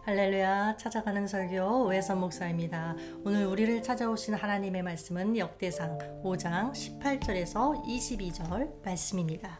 할렐루야, 찾아가는 설교 외선 목사입니다. 오늘 우리를 찾아오신 하나님의 말씀은 역대상 5장 18절에서 22절 말씀입니다.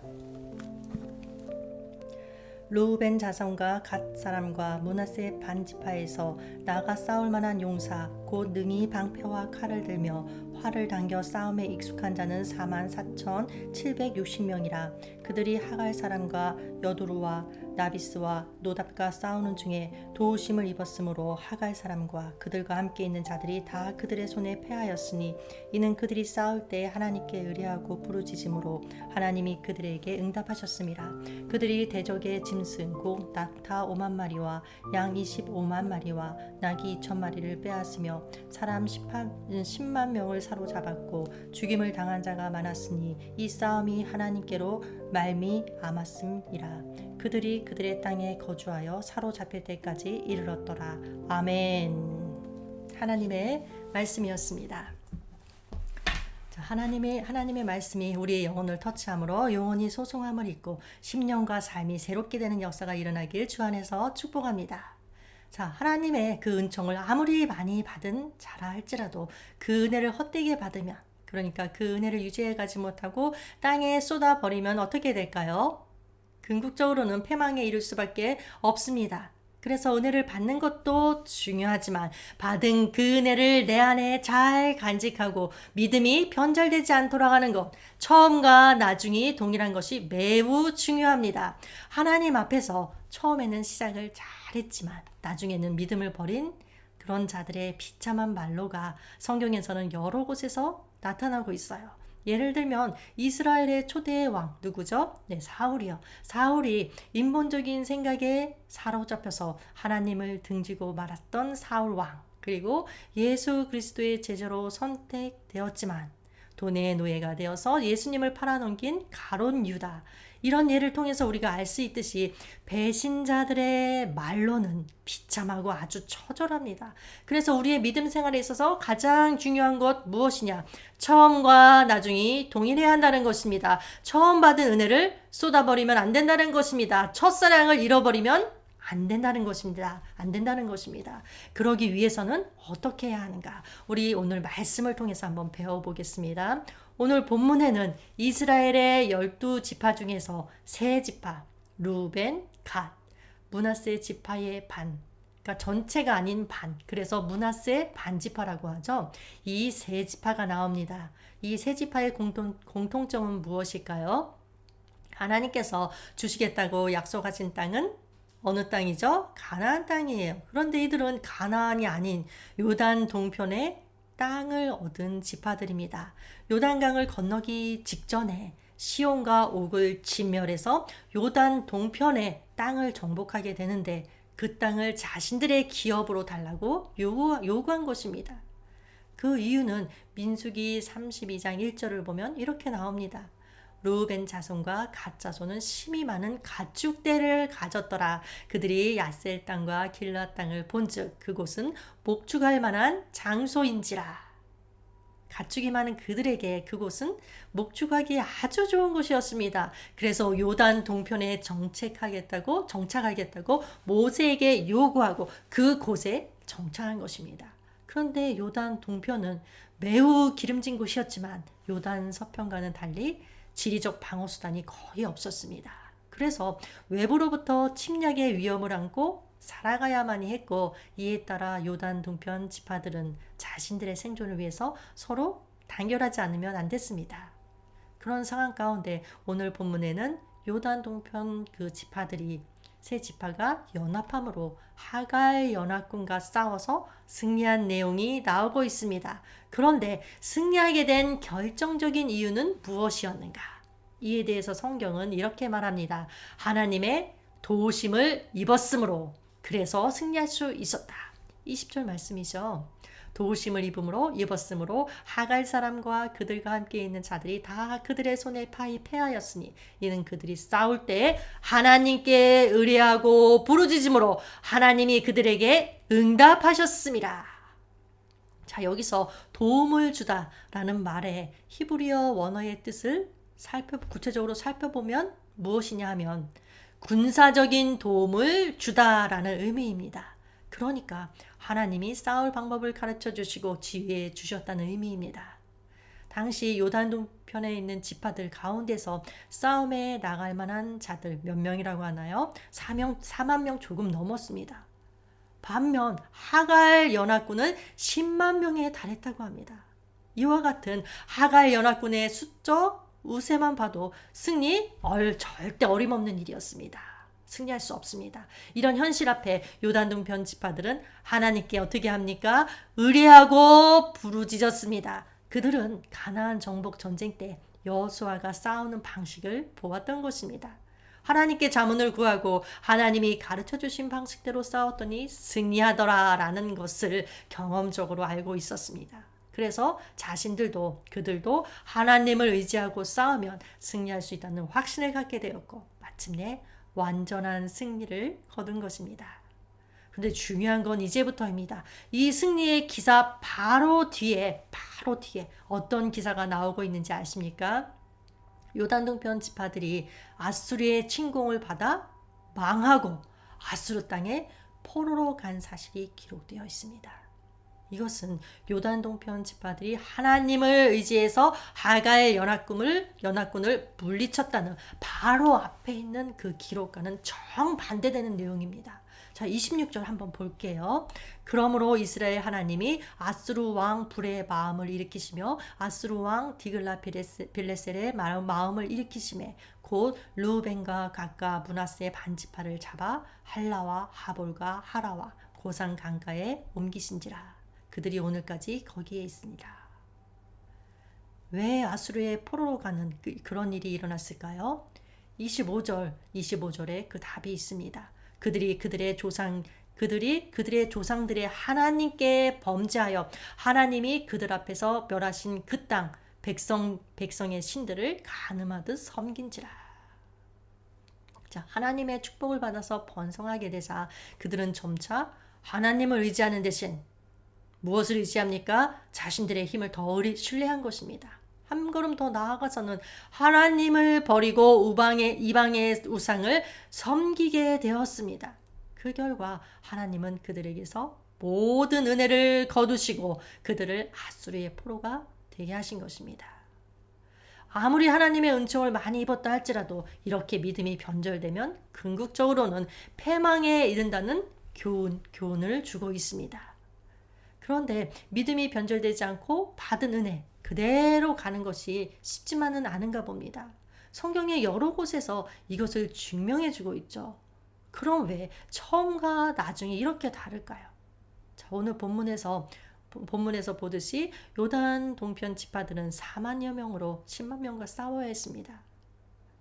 르우벤 자손과 갓 사람과 므낫세 반지파에서 나가 싸울 만한 용사 곧 능히 방패와 칼을 들며 활을 당겨 싸움에 익숙한 자는 44,760명이라. 그들이 하갈 사람과 여두루와 나비스와 노답과 싸우는 중에 도우심을 입었으므로 하갈 사람과 그들과 함께 있는 자들이 다 그들의 손에 패하였으니 이는 그들이 싸울 때 하나님께 의뢰하고 부르짖음으로 하나님이 그들에게 응답하셨음이라. 그들이 대적의 짐승 곧 낙타 5만 마리와 양 25만 마리와 나귀 2천 마리를 빼앗으며 사람 10만 명을 사로잡았고 죽임을 당한 자가 많았으니 이 싸움이 하나님께로 말미암았음이라. 그들이 그들의 땅에 거주하여 사로잡힐 때까지 이르렀더라. 아멘. 하나님의 말씀이었습니다. 하나님의 말씀이 우리의 영혼을 터치함으로 영혼이 소송함을 잊고 심령과 삶이 새롭게 되는 역사가 일어나길 주 안에서 축복합니다. 자, 하나님의 그 은총을 아무리 많이 받은 자라 할지라도 그 은혜를 헛되게 받으면, 그러니까 그 은혜를 유지해 가지 못하고 땅에 쏟아버리면 어떻게 될까요? 궁극적으로는 패망에 이를 수밖에 없습니다. 그래서 은혜를 받는 것도 중요하지만 받은 그 은혜를 내 안에 잘 간직하고 믿음이 변절되지 않도록 하는 것, 처음과 나중이 동일한 것이 매우 중요합니다. 하나님 앞에서 처음에는 시작을 잘했지만 나중에는 믿음을 버린 그런 자들의 비참한 말로가 성경에서는 여러 곳에서 나타나고 있어요. 예를 들면 이스라엘의 초대 왕 누구죠? 네, 사울이요. 사울이 인본적인 생각에 사로잡혀서 하나님을 등지고 말았던 사울 왕, 그리고 예수 그리스도의 제자로 선택되었지만 돈의 노예가 되어서 예수님을 팔아넘긴 가룟 유다, 이런 예를 통해서 우리가 알 수 있듯이 배신자들의 말로는 비참하고 아주 처절합니다. 그래서 우리의 믿음 생활에 있어서 가장 중요한 것 무엇이냐? 처음과 나중이 동일해야 한다는 것입니다. 처음 받은 은혜를 쏟아버리면 안 된다는 것입니다. 첫사랑을 잃어버리면 안 된다는 것입니다. 안 된다는 것입니다. 그러기 위해서는 어떻게 해야 하는가? 우리 오늘 말씀을 통해서 한번 배워보겠습니다. 오늘 본문에는 이스라엘의 12지파 중에서 세 지파, 르우벤, 갓, 므낫세 지파의 반, 그러니까 전체가 아닌 반, 그래서 므낫세 반지파라고 하죠. 이 세 지파가 나옵니다. 이 세 지파의 공통점은 무엇일까요? 하나님께서 주시겠다고 약속하신 땅은 어느 땅이죠? 가나안 땅이에요. 그런데 이들은 가나안이 아닌 요단 동편의 땅을 얻은 지파들입니다. 요단강을 건너기 직전에 시온과 옥을 진멸해서 요단 동편의 땅을 정복하게 되는데 그 땅을 자신들의 기업으로 달라고 요구한 것입니다. 그 이유는 민수기 32장 1절을 보면 이렇게 나옵니다. 르우벤 자손과 갓 자손은 심히 많은 가축대를 가졌더라. 그들이 야셀 땅과 길라 땅을 본즉 그곳은 목축할 만한 장소인지라. 가축이 많은 그들에게 그곳은 목축하기 아주 좋은 곳이었습니다. 그래서 요단 동편에 정착하겠다고 모세에게 요구하고 그곳에 정착한 것입니다. 그런데 요단 동편은 매우 기름진 곳이었지만 요단 서편과는 달리 지리적 방어수단이 거의 없었습니다. 그래서 외부로부터 침략의 위험을 안고 살아가야만이 했고, 이에 따라 요단 동편 지파들은 자신들의 생존을 위해서 서로 단결하지 않으면 안 됐습니다. 그런 상황 가운데 오늘 본문에는 요단 동편 그 지파들이 세 지파가 연합함으로 하갈 연합군과 싸워서 승리한 내용이 나오고 있습니다. 그런데 승리하게 된 결정적인 이유는 무엇이었는가? 이에 대해서 성경은 이렇게 말합니다. 하나님의 도우심을 입었으므로, 그래서 승리할 수 있었다. 20절 말씀이죠. 도우심을 입었으므로 하갈 사람과 그들과 함께 있는 자들이 다 그들의 손에 패하였으니 이는 그들이 싸울 때 하나님께 의뢰하고 부르짖음으로 하나님이 그들에게 응답하셨습니다. 자, 여기서 도움을 주다라는 말의 히브리어 원어의 뜻을 구체적으로 살펴보면 무엇이냐 하면 군사적인 도움을 주다라는 의미입니다. 그러니까 하나님이 싸울 방법을 가르쳐 주시고 지휘해 주셨다는 의미입니다. 당시 요단 동편에 있는 지파들 가운데서 싸움에 나갈 만한 자들 몇 명이라고 하나요? 4만 명 조금 넘었습니다. 반면 하갈 연합군은 10만 명에 달했다고 합니다. 이와 같은 하갈 연합군의 수적 우세만 봐도 절대 어림없는 일이었습니다. 승리할 수 없습니다. 이런 현실 앞에 요단 동편 지파들은 하나님께 어떻게 합니까? 의뢰하고 부르짖었습니다. 그들은 가나안 정복 전쟁 때 여호수아가 싸우는 방식을 보았던 것입니다. 하나님께 자문을 구하고 하나님이 가르쳐 주신 방식대로 싸웠더니 승리하더라라는 것을 경험적으로 알고 있었습니다. 그래서 그들도 하나님을 의지하고 싸우면 승리할 수 있다는 확신을 갖게 되었고 마침내 완전한 승리를 거둔 것입니다. 그런데 중요한 건 이제부터입니다. 이 승리의 기사 바로 뒤에 어떤 기사가 나오고 있는지 아십니까? 요단 동편 지파들이 아수르의 침공을 받아 망하고 아수르 땅에 포로로 간 사실이 기록되어 있습니다. 이것은 요단 동편 지파들이 하나님을 의지해서 하갈 연합군을 물리쳤다는 바로 앞에 있는 그 기록과는 정반대되는 내용입니다. 자, 26절 한번 볼게요. 그러므로 이스라엘 하나님이 아수르 왕 불의 마음을 일으키시며 아수르 왕 디글라 빌레셀의 마음을 일으키시매 곧 루벤과 gad과 므낫세의 반지파를 잡아 할라와 하볼과 하라와 고산 강가에 옮기신지라. 그들이 오늘까지 거기에 있습니다. 왜 아수르의 포로로 가는 그런 일이 일어났을까요? 25절에 그 답이 있습니다. 그들이 그들의 조상들의 하나님께 범죄하여 하나님이 그들 앞에서 멸하신 그 땅 백성의 신들을 간음하듯 섬긴지라. 자, 하나님의 축복을 받아서 번성하게 되자 그들은 점차 하나님을 의지하는 대신 무엇을 의지합니까? 자신들의 힘을 더 신뢰한 것입니다. 한 걸음 더 나아가서는 하나님을 버리고 이방의 우상을 섬기게 되었습니다. 그 결과 하나님은 그들에게서 모든 은혜를 거두시고 그들을 아수르의 포로가 되게 하신 것입니다. 아무리 하나님의 은총을 많이 입었다 할지라도 이렇게 믿음이 변절되면 궁극적으로는 패망에 이른다는 교훈을 주고 있습니다. 그런데 믿음이 변절되지 않고 받은 은혜 그대로 가는 것이 쉽지만은 않은가 봅니다. 성경의 여러 곳에서 이것을 증명해 주고 있죠. 그럼 왜 처음과 나중에 이렇게 다를까요? 자, 오늘 본문에서 보듯이 요단 동편 지파들은 4만여 명으로 10만 명과 싸워야 했습니다.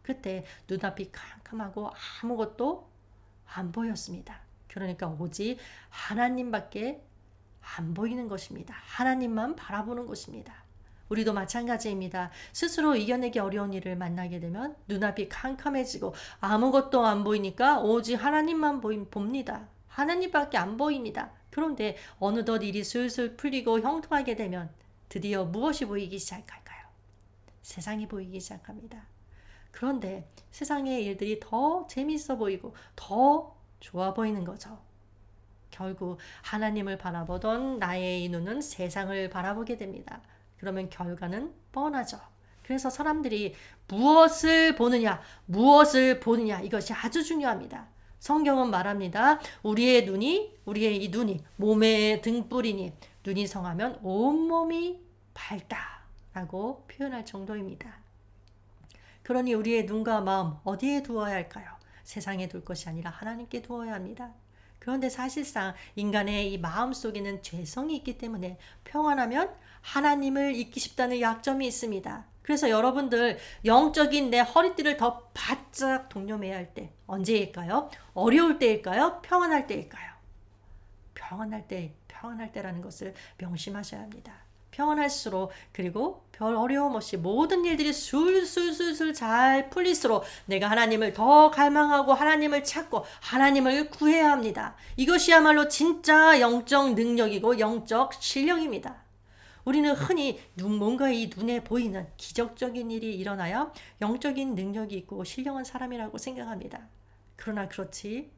그때 눈앞이 캄캄하고 아무것도 안 보였습니다. 그러니까 오직 하나님밖에 안 보이는 것입니다. 하나님만 바라보는 것입니다. 우리도 마찬가지입니다. 스스로 이겨내기 어려운 일을 만나게 되면 눈앞이 캄캄해지고 아무것도 안 보이니까 오직 하나님만 봅니다. 하나님밖에 안 보입니다. 그런데 어느덧 일이 슬슬 풀리고 형통하게 되면 드디어 무엇이 보이기 시작할까요? 세상이 보이기 시작합니다. 그런데 세상의 일들이 더 재밌어 보이고 더 좋아 보이는 거죠. 결국 하나님을 바라보던 나의 눈은 세상을 바라보게 됩니다. 그러면 결과는 뻔하죠. 그래서 사람들이 무엇을 보느냐 이것이 아주 중요합니다. 성경은 말합니다. 우리의 이 눈이 몸의 등불이니 눈이 성하면 온몸이 밝다라고 표현할 정도입니다. 그러니 우리의 눈과 마음 어디에 두어야 할까요? 세상에 둘 것이 아니라 하나님께 두어야 합니다. 그런데 사실상 인간의 이 마음 속에는 죄성이 있기 때문에 평안하면 하나님을 잊기 쉽다는 약점이 있습니다. 그래서 여러분들 영적인 내 허리띠를 더 바짝 동여매야 할 때 언제일까요? 어려울 때일까요? 평안할 때일까요? 평안할 때라는 것을 명심하셔야 합니다. 평안할수록 그리고 별 어려움 없이 모든 일들이 술술술술 잘 풀릴수록 내가 하나님을 더 갈망하고 하나님을 찾고 하나님을 구해야 합니다. 이것이야말로 진짜 영적 능력이고 영적 실력입니다. 우리는 흔히 뭔가 이 눈에 보이는 기적적인 일이 일어나야 영적인 능력이 있고 신령한 사람이라고 생각합니다. 그러나 그렇지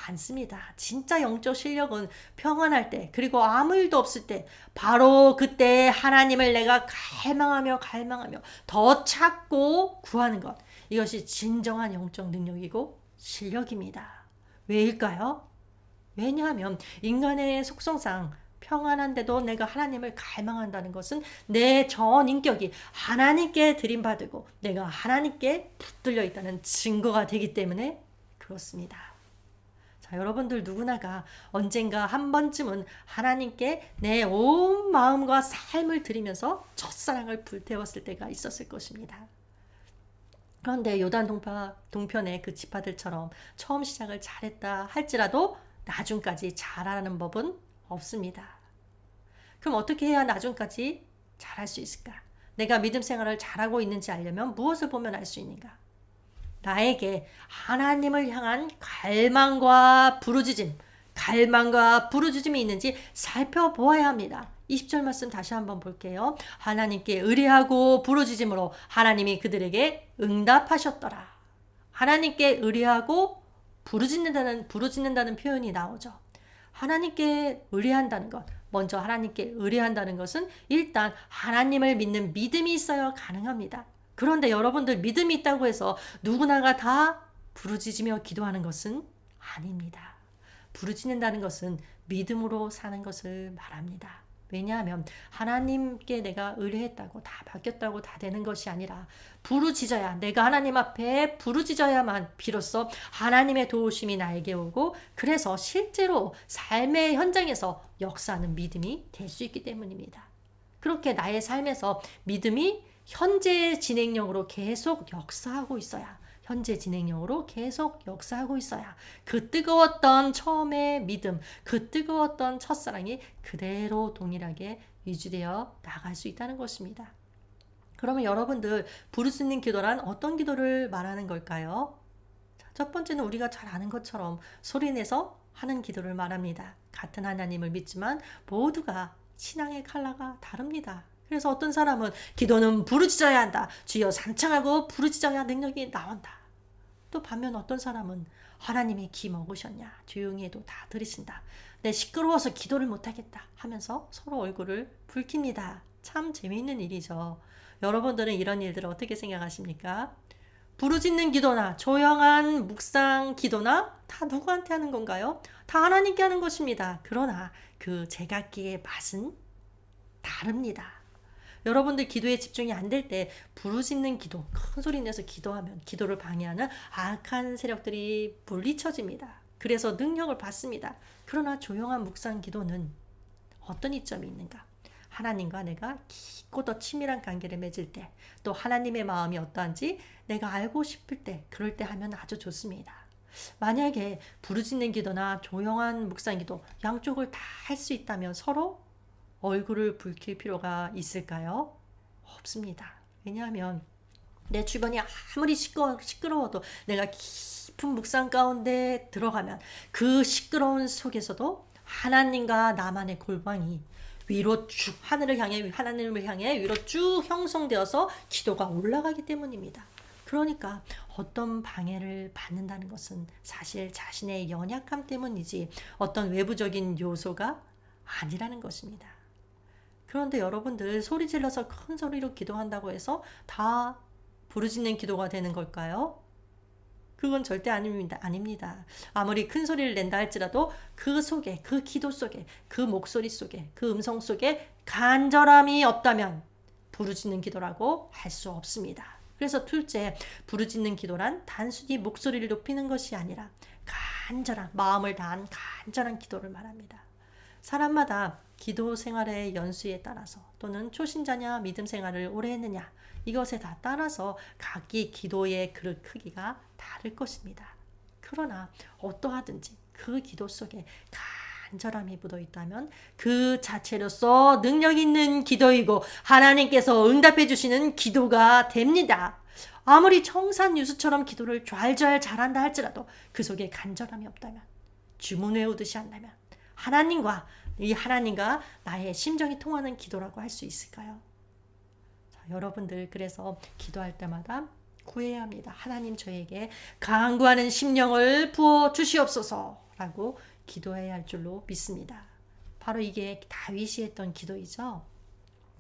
않습니다. 진짜 영적 실력은 평안할 때, 그리고 아무 일도 없을 때, 바로 그때 하나님을 내가 갈망하며 더 찾고 구하는 것. 이것이 진정한 영적 능력이고 실력입니다. 왜일까요? 왜냐하면 인간의 속성상 평안한데도 내가 하나님을 갈망한다는 것은 내 전 인격이 하나님께 드림받고 내가 하나님께 붙들려 있다는 증거가 되기 때문에 그렇습니다. 자, 여러분들 누구나가 언젠가 한 번쯤은 하나님께 내 온 마음과 삶을 드리면서 첫사랑을 불태웠을 때가 있었을 것입니다. 그런데 요단 동편의 그 지파들처럼 처음 시작을 잘했다 할지라도 나중까지 잘하는 법은 없습니다. 그럼 어떻게 해야 나중까지 잘할 수 있을까? 내가 믿음 생활을 잘하고 있는지 알려면 무엇을 보면 알 수 있는가? 나에게 하나님을 향한 갈망과 부르짖음이 있는지 살펴보아야 합니다. 20절 말씀 다시 한번 볼게요. 하나님께 의뢰하고 부르짖음으로 하나님이 그들에게 응답하셨더라. 하나님께 의뢰하고 부르짖는다는 표현이 나오죠. 하나님께 의뢰한다는 것. 먼저 하나님께 의뢰한다는 것은 일단 하나님을 믿는 믿음이 있어야 가능합니다. 그런데 여러분들 믿음이 있다고 해서 누구나가 다 부르짖으며 기도하는 것은 아닙니다. 부르짖는다는 것은 믿음으로 사는 것을 말합니다. 왜냐하면 하나님께 내가 의뢰했다고 다 바뀌었다고 다 되는 것이 아니라 내가 하나님 앞에 부르짖어야만 비로소 하나님의 도우심이 나에게 오고 그래서 실제로 삶의 현장에서 역사하는 믿음이 될 수 있기 때문입니다. 그렇게 나의 삶에서 믿음이 현재 진행형으로 계속 역사하고 있어야 그 뜨거웠던 처음의 믿음, 그 뜨거웠던 첫사랑이 그대로 동일하게 유지되어 나갈 수 있다는 것입니다. 그러면 여러분들 부르짖는 기도란 어떤 기도를 말하는 걸까요? 첫 번째는 우리가 잘 아는 것처럼 소리내서 하는 기도를 말합니다. 같은 하나님을 믿지만 모두가 신앙의 컬러가 다릅니다. 그래서 어떤 사람은 기도는 부르짖어야 한다. 주여 삼창하고 부르짖어야 능력이 나온다. 또 반면 어떤 사람은 하나님이 기 먹으셨냐. 조용히 해도 다 들으신다. 내 시끄러워서 기도를 못하겠다 하면서 서로 얼굴을 붉힙니다. 참 재미있는 일이죠. 여러분들은 이런 일들을 어떻게 생각하십니까? 부르짖는 기도나 조용한 묵상 기도나 다 누구한테 하는 건가요? 다 하나님께 하는 것입니다. 그러나 그 제각기의 맛은 다릅니다. 여러분들 기도에 집중이 안 될 때 부르짖는 기도, 큰 소리 내서 기도하면 기도를 방해하는 악한 세력들이 물리쳐집니다. 그래서 능력을 받습니다. 그러나 조용한 묵상 기도는 어떤 이점이 있는가? 하나님과 내가 깊고 더 친밀한 관계를 맺을 때, 또 하나님의 마음이 어떠한지 내가 알고 싶을 때, 그럴 때 하면 아주 좋습니다. 만약에 부르짖는 기도나 조용한 묵상 기도 양쪽을 다 할 수 있다면 서로 얼굴을 붉힐 필요가 있을까요? 없습니다. 왜냐하면 내 주변이 아무리 시끄러워도 내가 깊은 묵상 가운데 들어가면 그 시끄러운 속에서도 하나님과 나만의 골방이 위로 쭉 하나님을 향해 위로 쭉 형성되어서 기도가 올라가기 때문입니다. 그러니까 어떤 방해를 받는다는 것은 사실 자신의 연약함 때문이지 어떤 외부적인 요소가 아니라는 것입니다. 그런데 여러분들 소리 질러서 큰 소리로 기도한다고 해서 다 부르짖는 기도가 되는 걸까요? 그건 절대 아닙니다. 아무리 큰 소리를 낸다 할지라도 그 속에, 그 기도 속에, 그 목소리 속에, 그 음성 속에 간절함이 없다면 부르짖는 기도라고 할 수 없습니다. 그래서 둘째, 부르짖는 기도란 단순히 목소리를 높이는 것이 아니라 마음을 다한 간절한 기도를 말합니다. 사람마다 기도 생활의 연수에 따라서 또는 초신자냐 믿음 생활을 오래 했느냐 이것에 다 따라서 각기 기도의 그릇 크기가 다를 것입니다. 그러나 어떠하든지 그 기도 속에 간절함이 묻어 있다면 그 자체로서 능력 있는 기도이고 하나님께서 응답해 주시는 기도가 됩니다. 아무리 청산유수처럼 기도를 좔좔 잘한다 할지라도 그 속에 간절함이 없다면 주문 외우듯이 한다면 하나님과 나의 심정이 통하는 기도라고 할 수 있을까요? 자, 여러분들 그래서 기도할 때마다 구해야 합니다. 하나님 저에게 간구하는 심령을 부어 주시옵소서. 라고 기도해야 할 줄로 믿습니다. 바로 이게 다윗이 했던 기도이죠.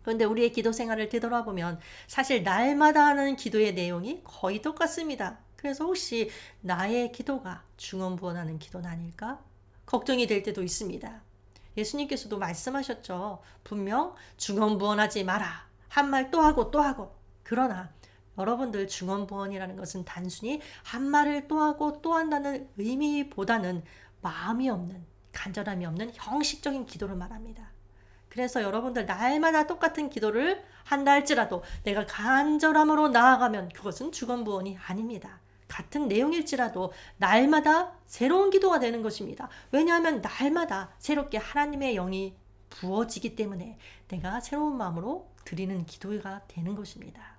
그런데 우리의 기도 생활을 되돌아보면 사실 날마다 하는 기도의 내용이 거의 똑같습니다. 그래서 혹시 나의 기도가 중언부언하는 기도는 아닐까? 걱정이 될 때도 있습니다. 예수님께서도 말씀하셨죠. 분명 중언부언하지 마라. 한 말 또 하고 또 하고. 그러나 여러분들 중언부언이라는 것은 단순히 한 말을 또 하고 또 한다는 의미보다는 마음이 없는, 간절함이 없는 형식적인 기도를 말합니다. 그래서 여러분들 날마다 똑같은 기도를 한다 할지라도 내가 간절함으로 나아가면 그것은 중언부언이 아닙니다. 같은 내용일지라도 날마다 새로운 기도가 되는 것입니다. 왜냐하면 날마다 새롭게 하나님의 영이 부어지기 때문에 내가 새로운 마음으로 드리는 기도가 되는 것입니다.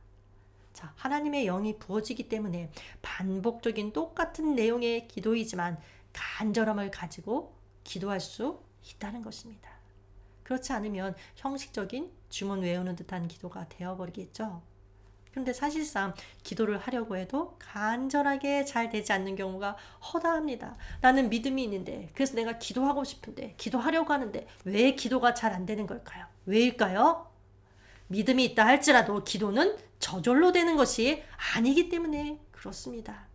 자, 하나님의 영이 부어지기 때문에 반복적인 똑같은 내용의 기도이지만 간절함을 가지고 기도할 수 있다는 것입니다. 그렇지 않으면 형식적인 주문 외우는 듯한 기도가 되어버리겠죠. 그런데 사실상 기도를 하려고 해도 간절하게 잘 되지 않는 경우가 허다합니다. 나는 믿음이 있는데, 그래서 내가 기도하고 싶은데, 기도하려고 하는데 왜 기도가 잘 안 되는 걸까요? 왜일까요? 믿음이 있다 할지라도 기도는 저절로 되는 것이 아니기 때문에 그렇습니다.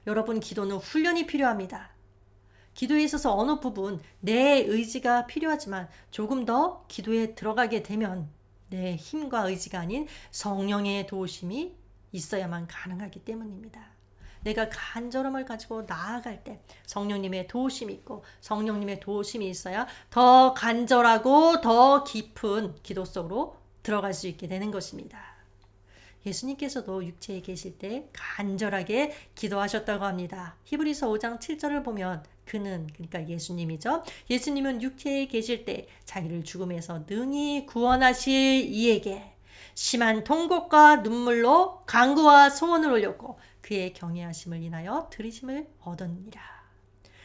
여러분, 기도는 훈련이 필요합니다. 기도에 있어서 어느 부분 내 의지가 필요하지만 조금 더 기도에 들어가게 되면 내 힘과 의지가 아닌 성령의 도우심이 있어야만 가능하기 때문입니다. 내가 간절함을 가지고 나아갈 때 성령님의 도우심이 있고 성령님의 도우심이 있어야 더 간절하고 더 깊은 기도 속으로 들어갈 수 있게 되는 것입니다. 예수님께서도 육체에 계실 때 간절하게 기도하셨다고 합니다. 히브리서 5장 7절을 보면 그는, 그러니까 예수님이죠. 예수님은 육체에 계실 때 자기를 죽음에서 능히 구원하실 이에게 심한 통곡과 눈물로 간구와 소원을 올렸고 그의 경외하심을 인하여 들으심을 얻었느니라.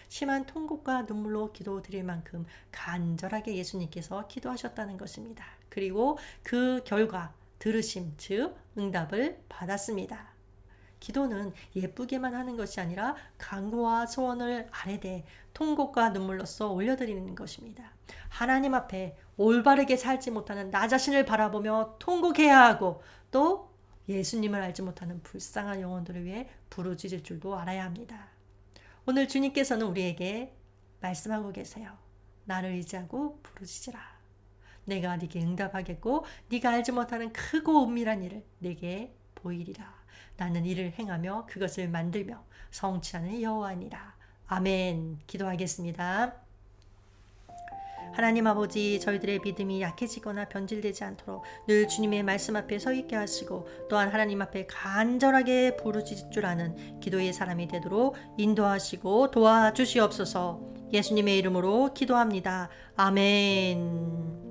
심한 통곡과 눈물로 기도드릴 만큼 간절하게 예수님께서 기도하셨다는 것입니다. 그리고 그 결과 들으심, 즉 응답을 받았습니다. 기도는 예쁘게만 하는 것이 아니라 간구와 소원을 아뢰되 통곡과 눈물로써 올려드리는 것입니다. 하나님 앞에 올바르게 살지 못하는 나 자신을 바라보며 통곡해야 하고 또 예수님을 알지 못하는 불쌍한 영혼들을 위해 부르짖을 줄도 알아야 합니다. 오늘 주님께서는 우리에게 말씀하고 계세요. 나를 의지하고 부르짖으라. 내가 네게 응답하겠고 네가 알지 못하는 크고 은밀한 일을 네게 보이리라. 나는 이를 행하며 그것을 만들며 성취하는 여호와니라. 아멘. 기도하겠습니다. 하나님 아버지, 저희들의 믿음이 약해지거나 변질되지 않도록 늘 주님의 말씀 앞에 서 있게 하시고 또한 하나님 앞에 간절하게 부르짖을 줄 아는 기도의 사람이 되도록 인도하시고 도와주시옵소서. 예수님의 이름으로 기도합니다. 아멘.